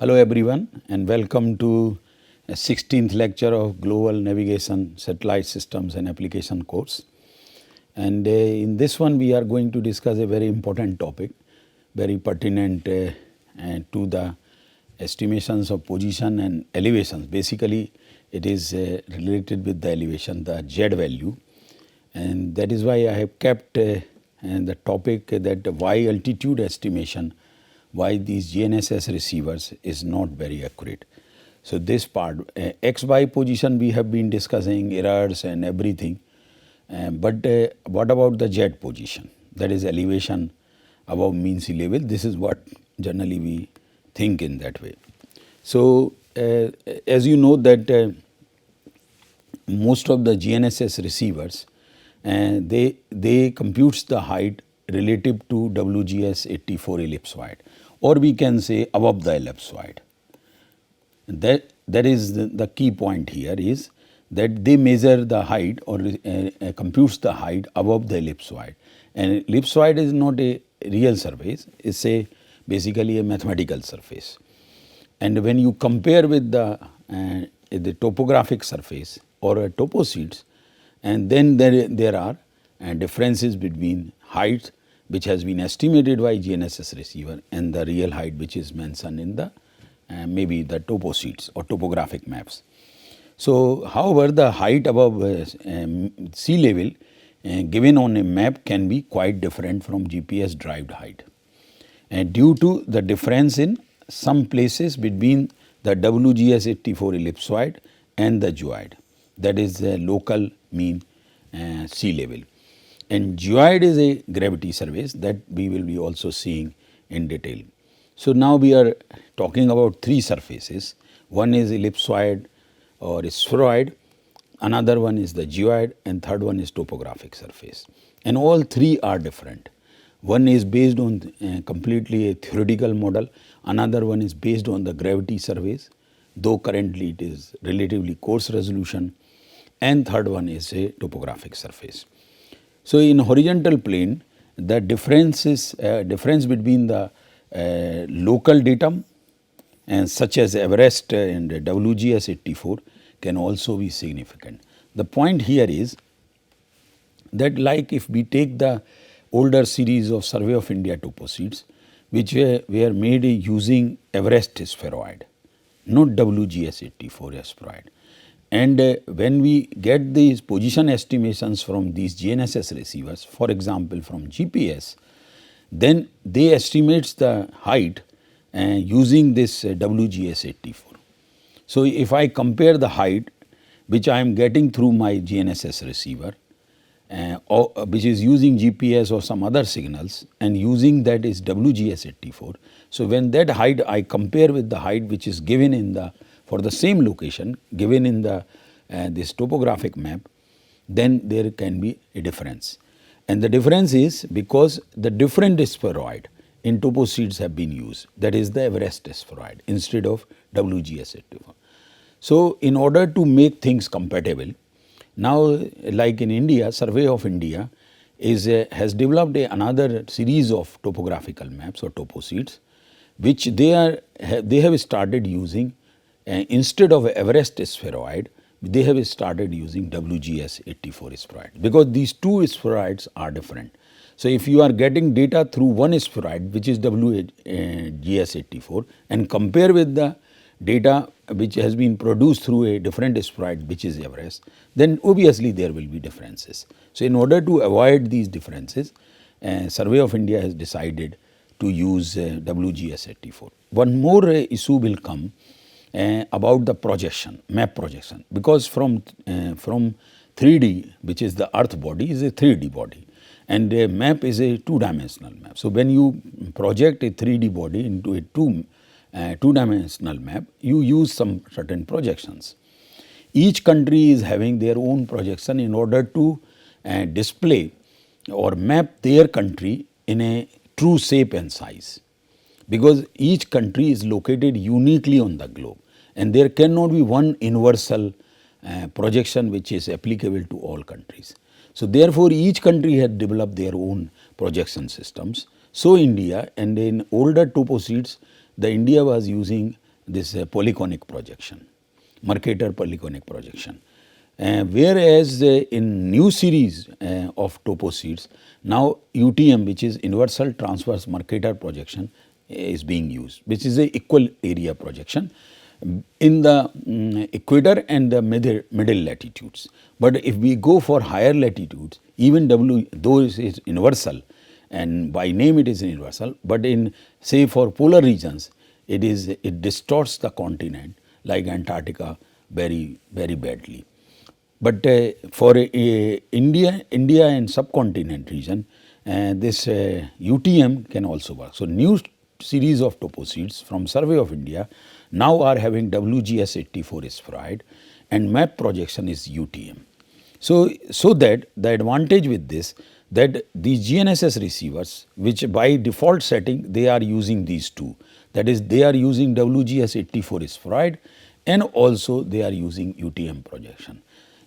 Hello everyone and welcome to a 16th lecture of Global Navigation Satellite Systems and Application course. And in this one we are going to discuss a very important topic, very pertinent to the estimations of position and elevations. Basically it is related with the elevation, the Z value, and that is why I have kept the topic that why altitude estimation, why these GNSS receivers is not very accurate. So this part, XY position we have been discussing, errors and everything, but what about the Z position, that is elevation above mean sea level. This is what generally we think in that way. So as you know that most of the GNSS receivers, they computes the height relative to WGS 84 ellipsoid, or we can say above the ellipsoid. That is the key point here, is that they measure the height or computes the height above the ellipsoid. And ellipsoid is not a real surface, it's basically a mathematical surface. And when you compare with the topographic surface or toposheets, and then there are differences between height which has been estimated by GNSS receiver and the real height which is mentioned in the maybe the toposheets or topographic maps. So however, the height above sea level given on a map can be quite different from GPS derived height, and due to the difference in some places between the WGS 84 ellipsoid and the geoid, that is the local mean sea level. And geoid is a gravity surface that we will be also seeing in detail. So now we are talking about three surfaces. One is ellipsoid or spheroid, another one is the geoid, and third one is topographic surface. And all three are different. One is based on completely a theoretical model, another one is based on the gravity surface, though currently it is relatively coarse resolution, and third one is a topographic surface. So in horizontal plane, the difference between the local datum and such as Everest and WGS 84 can also be significant. The point here is that, like if we take the older series of Survey of India toposheets, which were made using Everest spheroid, not WGS 84 spheroid. And when we get these position estimations from these GNSS receivers, for example from GPS, then they estimates the height using this WGS 84. So if I compare the height which I am getting through my GNSS receiver, or which is using GPS or some other signals, and using that is WGS 84. So when that height I compare with the height which is given in the for the same location given in the this topographic map, then there can be a difference. And the difference is because the different spheroid in toposheets have been used, that is the Everest spheroid instead of WGS 84. So in order to make things compatible, now like in India, Survey of India has developed another series of topographical maps or toposheets, which they have started using instead of Everest spheroid, they have started using WGS 84 spheroid, because these two spheroids are different. So if you are getting data through one spheroid which is WGS 84 and compare with the data which has been produced through a different spheroid which is Everest, then obviously there will be differences. So in order to avoid these differences, Survey of India has decided to use WGS 84. One more issue will come about the projection, map projection, because from 3D, which is the earth body, is a 3D body, and a map is a two-dimensional map. So when you project a 3D body into a two-dimensional map, you use some certain projections. Each country is having their own projection in order to display or map their country in a true shape and size, because each country is located uniquely on the globe, and there cannot be one universal projection which is applicable to all countries. So therefore each country had developed their own projection systems. So India, and in older toposheets, the India was using this polyconic projection, Mercator polyconic projection. Whereas in new series of topo sheets, now UTM, which is universal transverse Mercator projection, is being used, which is a equal area projection in the equator and the middle latitudes. But if we go for higher latitudes, even W, though it is universal and by name it is universal, but in say for polar regions, it distorts the continent like Antarctica very badly. But for India and subcontinent region, this UTM can also work. So new series of topo sheets from Survey of India now are having WGS 84 spheroid and map projection is UTM. So that the advantage with this, that these GNSS receivers, which by default setting they are using these two, that is they are using WGS 84 spheroid and also they are using UTM projection.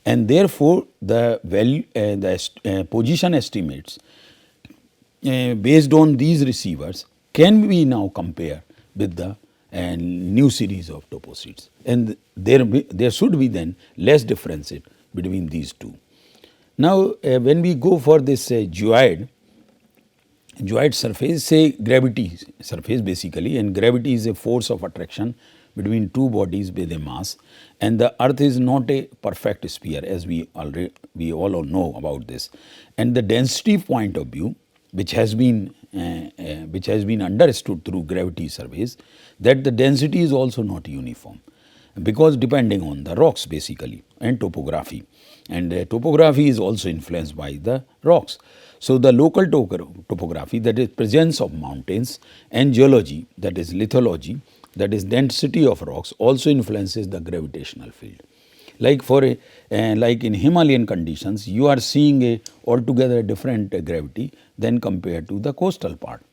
And therefore, the value, position estimates based on these receivers can we now compare with the new series of topo sheets, and there should be then less difference between these two. Now, when we go for this geoid surface, say gravity surface basically, and gravity is a force of attraction between two bodies with a mass, and the earth is not a perfect sphere, as we all know about this. And the density point of view, which has been understood through gravity surveys, that the density is also not uniform, because depending on the rocks basically and topography, and topography is also influenced by the rocks. So the local topography, that is presence of mountains, and geology, that is lithology, that is density of rocks, also influences the gravitational field. Like like in Himalayan conditions, you are seeing a altogether different gravity than compared to the coastal part.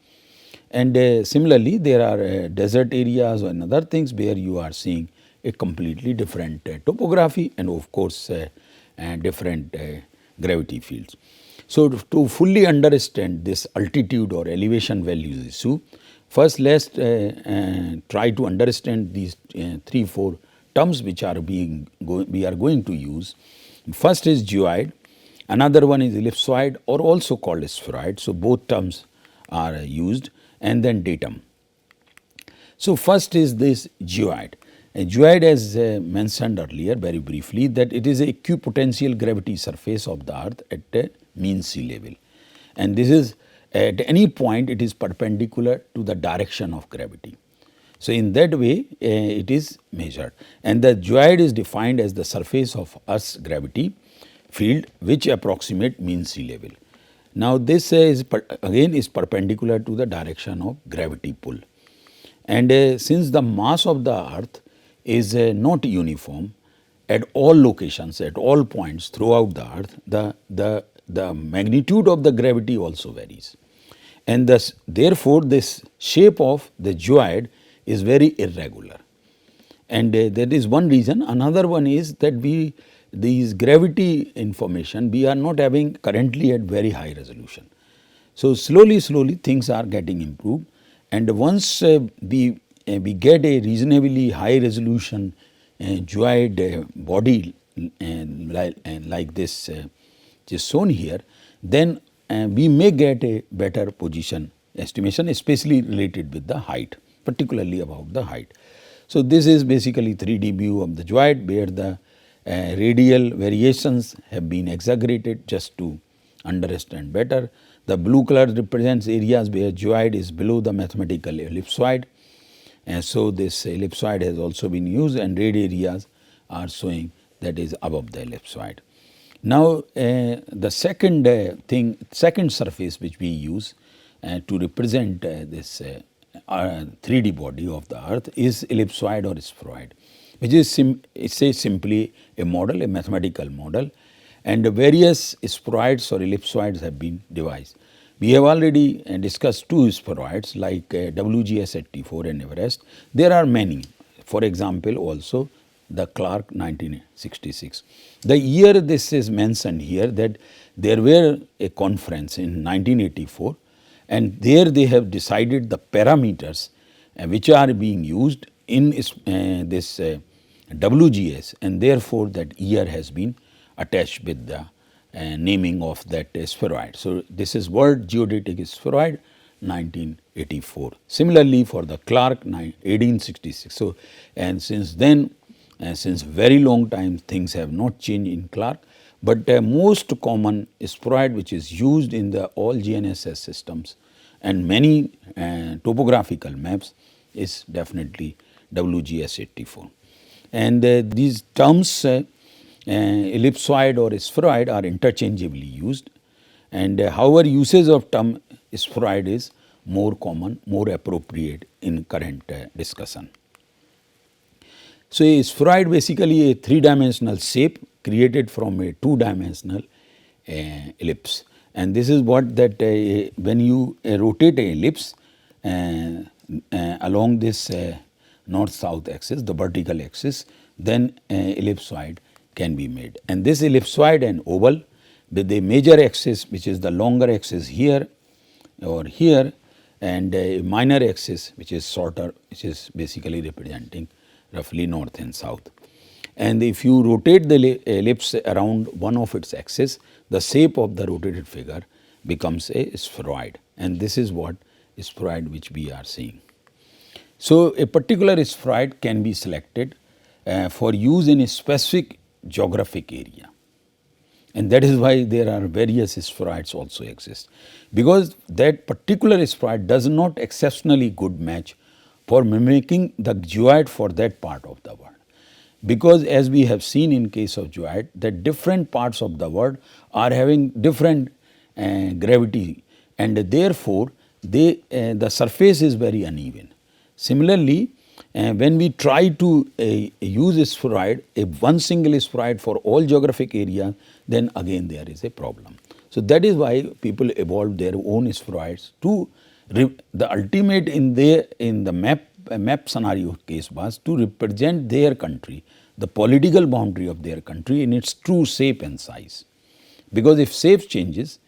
And similarly, there are desert areas and other things where you are seeing a completely different topography and of course different gravity fields. So to fully understand this altitude or elevation values issue, first let's try to understand these 3-4 terms which are we are going to use. First is geoid, another one is ellipsoid or also called spheroid. So both terms are used, and then datum. So first is this geoid. A geoid, as mentioned earlier very briefly, that it is a equipotential gravity surface of the earth at a mean sea level, and this is at any point it is perpendicular to the direction of gravity. So in that way it is measured, and the geoid is defined as the surface of Earth's gravity field which approximate mean sea level. Now this is again is perpendicular to the direction of gravity pull, and since the mass of the earth is not uniform at all locations, at all points throughout the earth, the magnitude of the gravity also varies, and thus therefore this shape of the geoid is very irregular, and that is one reason. Another one is that these gravity information we are not having currently at very high resolution. So slowly things are getting improved, and once we get a reasonably high resolution geoid body like this which is shown here, then we may get a better position estimation, especially related with the height, particularly about the height. So this is basically 3D view of the geoid, where the radial variations have been exaggerated just to understand better. The blue color represents areas where geoid is below the mathematical ellipsoid, and so this ellipsoid has also been used, and red areas are showing that is above the ellipsoid. Now the second surface which we use to represent this 3D body of the earth is ellipsoid or spheroid, which is simply a model, a mathematical model, and various spheroids or ellipsoids have been devised. We have already discussed two spheroids like WGS 84 and Everest. There are many, for example also the Clark 1966. The year this is mentioned here, that there were a conference in 1984, and there they have decided the parameters which are being used in this WGS, and therefore that year has been attached with the naming of that spheroid. So, this is World Geodetic Spheroid 1984. Similarly, for the Clark 1866. So, and since then, since very long time things have not changed in Clark, but most common spheroid which is used in the all GNSS systems and many topographical maps is definitely WGS 84. And these terms ellipsoid or spheroid are interchangeably used, and however usage of term spheroid is more common, more appropriate in current discussion. So, a spheroid basically a three-dimensional shape created from a two-dimensional ellipse, and this is what that when you rotate a ellipse along this north-south axis, the vertical axis, then ellipsoid can be made. And this ellipsoid and oval with the major axis which is the longer axis here or here, and a minor axis which is shorter, which is basically representing roughly north and south. And if you rotate the ellipse around one of its axis, the shape of the rotated figure becomes a spheroid, and this is what spheroid which we are seeing. So, a particular spheroid can be selected for use in a specific geographic area, and that is why there are various spheroids also exist, because that particular spheroid does not exceptionally good match for mimicking the geoid for that part of the world. Because as we have seen in case of geoid, that different parts of the world are having different gravity, and therefore they the surface is very uneven. Similarly, when we try to use a spheroid, a one single spheroid for all geographic area, then again there is a problem. So, that is why people evolved their own spheroids to the ultimate in the map scenario case was to represent their country, the political boundary of their country in its true shape and size. Because if shape changes,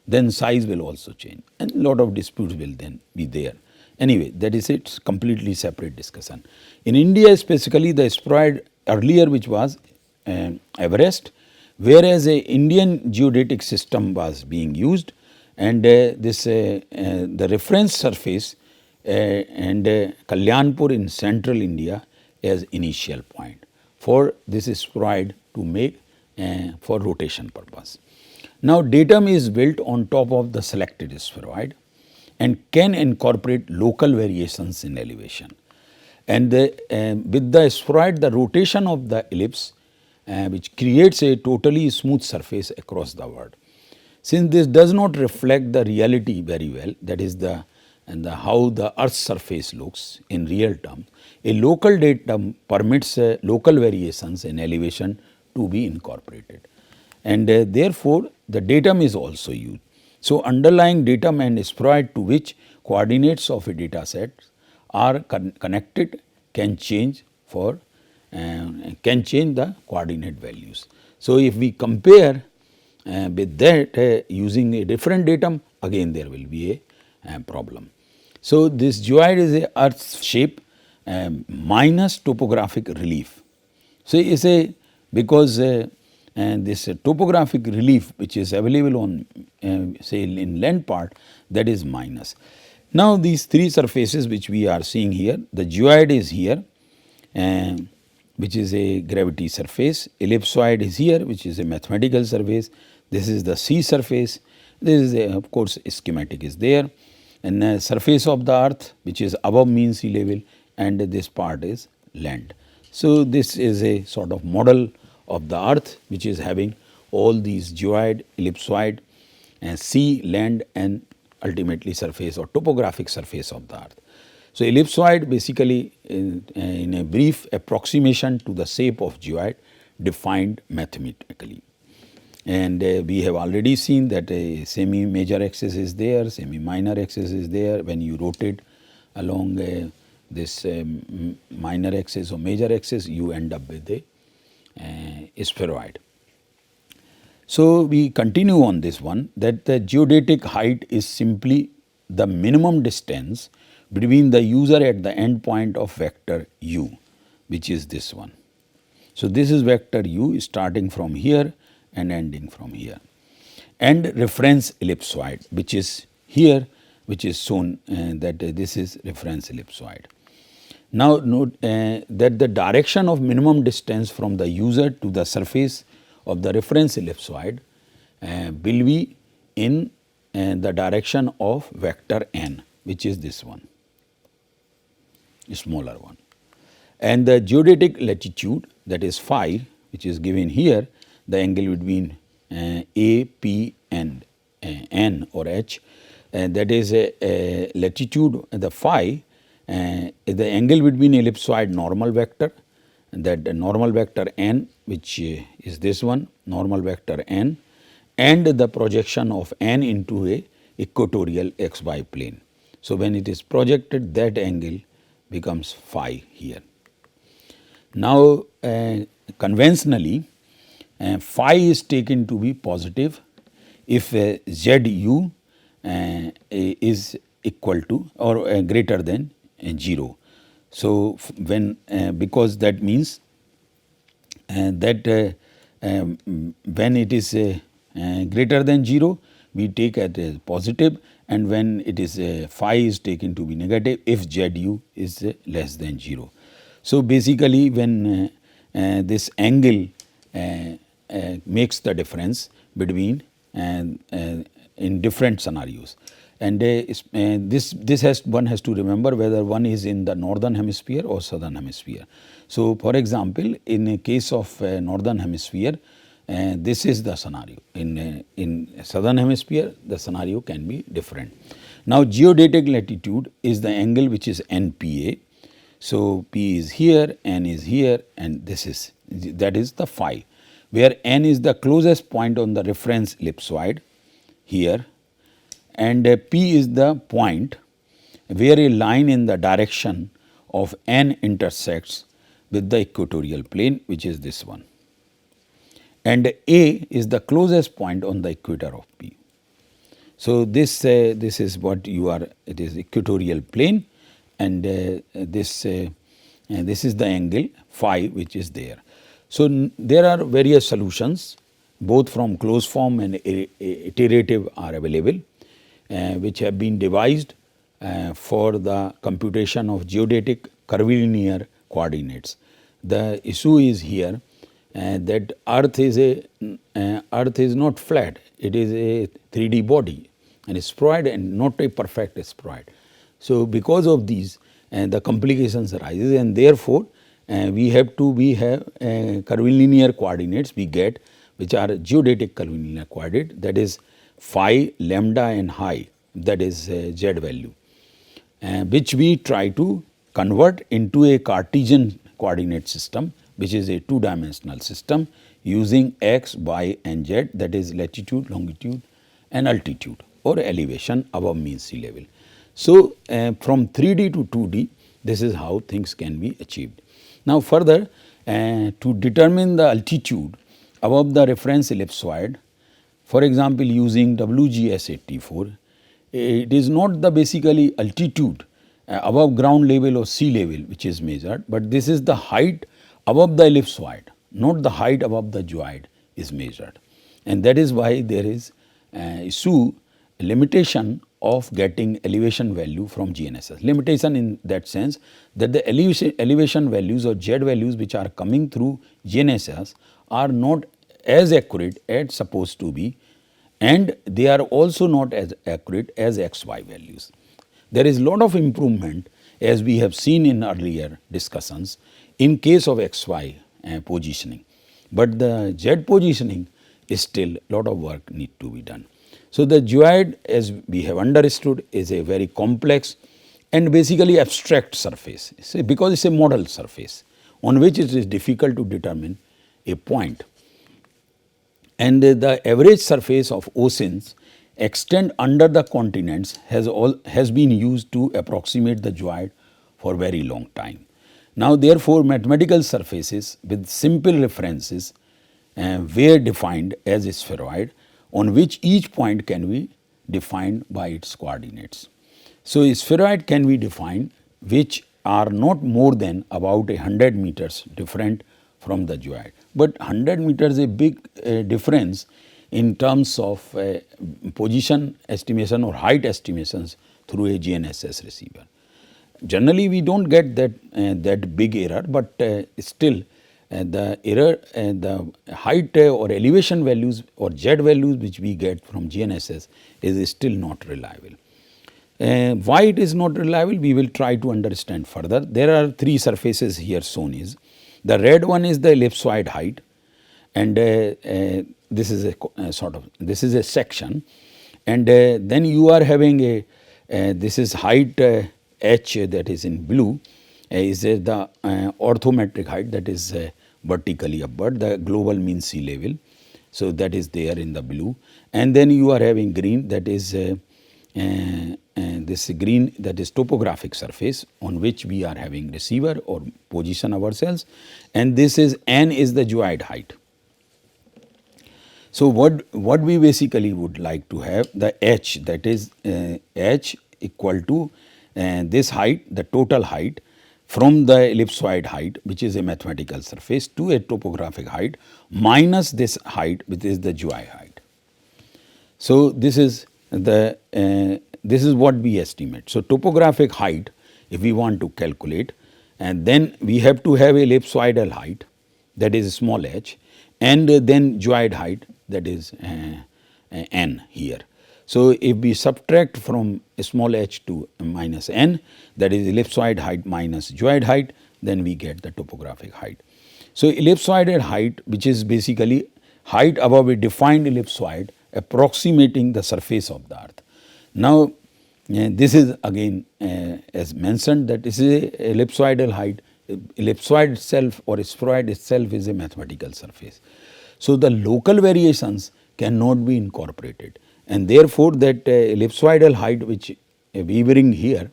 then size will also change, and a lot of disputes will then be there. Anyway, that is its completely separate discussion. In India specifically, the spheroid earlier which was Everest, whereas a Indian geodetic system was being used, and the reference surface and Kalyanpur in central India as initial point for this spheroid to make for rotation purpose. Now, datum is built on top of the selected spheroid and can incorporate local variations in elevation. And with the spheroid, the rotation of the ellipse which creates a totally smooth surface across the world. Since this does not reflect the reality very well, that is how the earth's surface looks in real terms, a local datum permits local variations in elevation to be incorporated, and therefore the datum is also used. So, underlying datum and spheroid to which coordinates of a data set are connected can change the coordinate values. So, if we compare with that using a different datum, again there will be a problem. So, this geoid is a earth's shape minus topographic relief. So, it is because this topographic relief which is available on say in land part, that is minus. Now, these three surfaces which we are seeing here, the geoid is here which is a gravity surface, ellipsoid is here which is a mathematical surface, this is the sea surface, this is of course schematic is there, and the surface of the earth which is above mean sea level, and this part is land. So, this is a sort of model of the earth which is having all these geoid, ellipsoid, sea, land, and ultimately surface or topographic surface of the earth. So, ellipsoid basically in a brief approximation to the shape of geoid defined mathematically. And we have already seen that a semi major axis is there, semi minor axis is there. When you rotate along this minor axis or major axis, you end up with a spheroid. So, we continue on this one, that the geodetic height is simply the minimum distance between the user at the end point of vector u, which is this one. So, this is vector u starting from here and ending from here, and reference ellipsoid, which is here, which is shown that this is reference ellipsoid. Now, note that the direction of minimum distance from the user to the surface of the reference ellipsoid will be in the direction of vector n, which is this one, smaller one. And the geodetic latitude, that is phi, which is given here, the angle between A, P and N or H, that is a latitude, the phi, the angle between ellipsoid normal vector, that normal vector n, which is this one, normal vector n, and the projection of n into a equatorial xy plane. So, when it is projected, that angle becomes phi here. Now, conventionally phi is taken to be positive if ZU is equal to or greater than 0. So, when because that means that when it is greater than 0, we take it as positive, and when it is phi is taken to be negative if ZU is less than 0. So, basically when this angle makes the difference between in different scenarios, and this has one has to remember whether one is in the northern hemisphere or southern hemisphere. So, for example, in a case of northern hemisphere, this is the scenario. In southern hemisphere, the scenario can be different. Now, geodetic latitude is the angle which is NPA. So, P is here, N is here, and this is, that is the phi, where N is the closest point on the reference ellipsoid here, and P is the point where a line in the direction of N intersects with the equatorial plane, which is this one, and A is the closest point on the equator of P. So, this is what you are, it is equatorial plane, and this is the angle phi which is there. So, there are various solutions both from closed form and iterative are available, which have been devised for the computation of geodetic curvilinear coordinates. The issue is here that earth is not flat, it is a 3D body and spheroid and not a perfect spheroid. So, because of these the complications arises, and therefore, we have curvilinear coordinates we get, which are geodetic curvilinear coordinate, that is phi, lambda and high, that is z value, which we try to convert into a Cartesian coordinate system, which is a two-dimensional system using x, y and z, that is latitude, longitude and altitude or elevation above mean sea level. So, from 3D to 2D, this is how things can be achieved. Now, further to determine the altitude above the reference ellipsoid, for example, using WGS 84, it is not the basically altitude above ground level or sea level which is measured, but this is the height above the ellipsoid, not the height above the geoid is measured. And that is why there is limitation of getting elevation value from GNSS. Limitation in that sense that the elevation values or Z values which are coming through GNSS are not as accurate as supposed to be, and they are also not as accurate as XY values. There is lot of improvement, as we have seen in earlier discussions, in case of XY positioning, but the Z positioning is still lot of work need to be done. So, the geoid, as we have understood, is a very complex and basically abstract surface, because it is a model surface on which it is difficult to determine a point. And the average surface of oceans extend under the continents has been used to approximate the geoid for very long time. Now, therefore, mathematical surfaces with simple references were defined as a spheroid, on which each point can be defined by its coordinates. So, spheroid can be defined which are not more than about 100 meters different from the geoid, but 100 meters is a big difference in terms of position estimation or height estimations through a GNSS receiver. Generally, we do not get that big error, but still the error the height or elevation values or Z values which we get from GNSS is still not reliable. Why it is not reliable, we will try to understand further. There are three surfaces here shown is. The red one is the ellipsoid height, and this is a this is a section, and then you are having a this is height h that is in blue is the orthometric height that is vertically upward, the global mean sea level. So, that is there in the blue, and then you are having green that is this green that is topographic surface on which we are having receiver or position ourselves, and this is n is the geoid height. So, what we basically would like to have the h, that is h equal to this height, the total height from the ellipsoid height which is a mathematical surface to a topographic height minus this height which is the geoid height. So, this is the this is what we estimate. So, topographic height if we want to calculate, and then we have to have a ellipsoidal height that is small h, and then geoid height that is n here. So, if we subtract from small h to minus n, that is ellipsoid height minus geoid height, then we get the topographic height. So, ellipsoidal height, which is basically height above a defined ellipsoid approximating the surface of the earth. Now, this is again as mentioned that this is a ellipsoidal height. Ellipsoid itself or spheroid itself is a mathematical surface. So, the local variations cannot be incorporated, and therefore, that ellipsoidal height which we bring here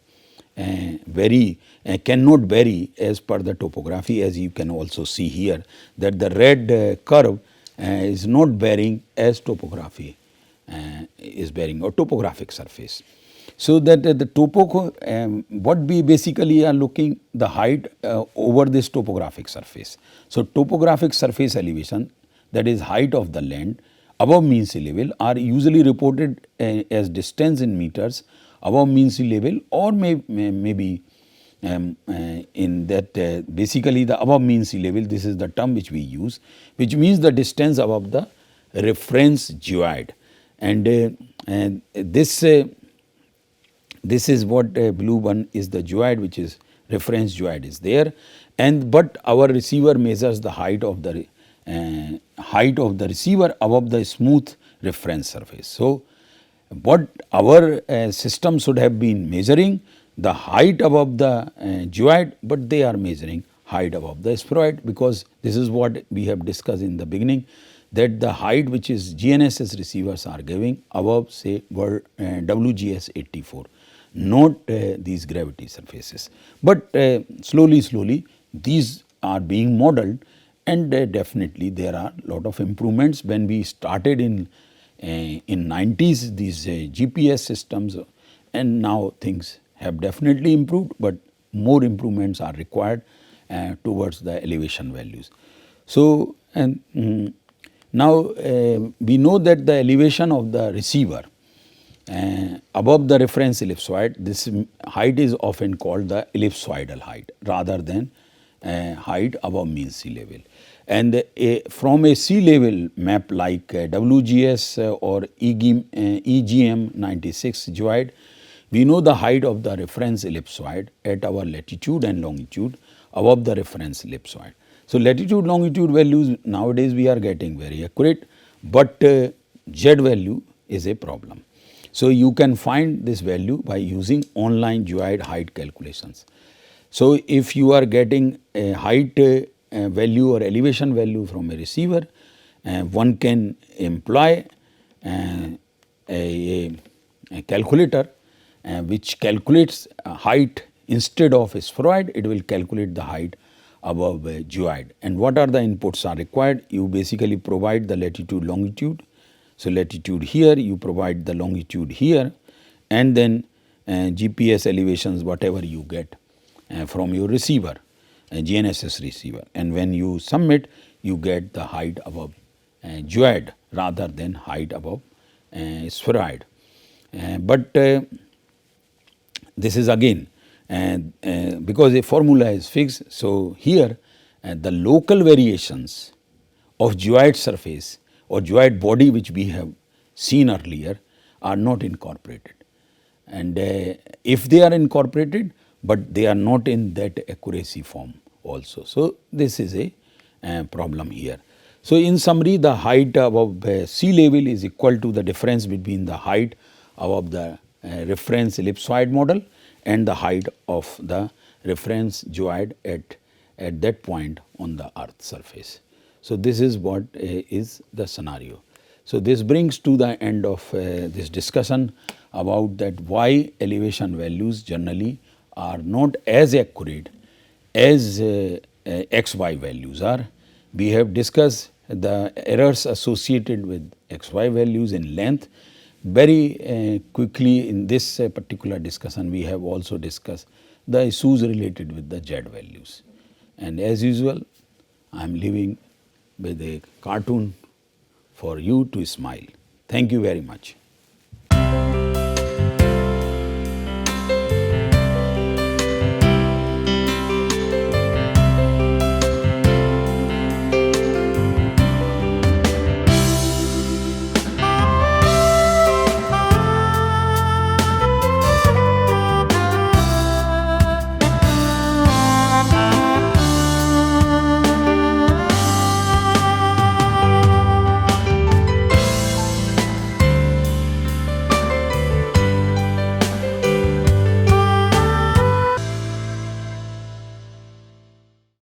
cannot vary as per the topography, as you can also see here that the red curve is not varying as topography is varying or topographic surface. So, that the what we basically are looking the height over this topographic surface. So, topographic surface elevation, that is height of the land above mean sea level, are usually reported as distance in meters above mean sea level, or maybe in that basically the above mean sea level, this is the term which we use, which means the distance above the reference geoid, and this is what blue one is the geoid, which is reference geoid is there, and but our receiver measures the height of the receiver above the smooth reference surface. So, what our system should have been measuring the height above the geoid, but they are measuring height above the spheroid, because this is what we have discussed in the beginning, that the height which is GNSS receivers are giving above say WGS 84, not these gravity surfaces. But slowly these are being modeled, and definitely there are lot of improvements. When we started in 90s these GPS systems, and now things have definitely improved, but more improvements are required towards the elevation values. So, and now we know that the elevation of the receiver above the reference ellipsoid, this height is often called the ellipsoidal height rather than height above mean sea level. And from a sea level map like WGS or EGM 96 geoid, we know the height of the reference ellipsoid at our latitude and longitude above the reference ellipsoid. So, latitude longitude values nowadays we are getting very accurate, but Z value is a problem. So, you can find this value by using online geoid height calculations. So, if you are getting a height value or elevation value from a receiver, one can employ a calculator which calculates height instead of a spheroid. It will calculate the height above a geoid. And what are the inputs are required? You basically provide the latitude longitude. So, latitude here, you provide the longitude here, and then GPS elevations, whatever you get from your receiver, GNSS receiver, and when you submit, you get the height above geoid rather than height above spheroid. But this is again because a formula is fixed. So, here the local variations of geoid surface or geoid body which we have seen earlier are not incorporated, and if they are incorporated, but they are not in that accuracy form also. So, this is a problem here. So, in summary, the height above sea level is equal to the difference between the height above the reference ellipsoid model and the height of the reference geoid at that point on the earth surface. So, this is what is the scenario. So, this brings to the end of this discussion about that why elevation values generally are not as accurate as XY values are. We have discussed the errors associated with XY values in length. Very quickly in this particular discussion, we have also discussed the issues related with the Z values. And as usual, I am leaving with a cartoon for you to smile. Thank you very much.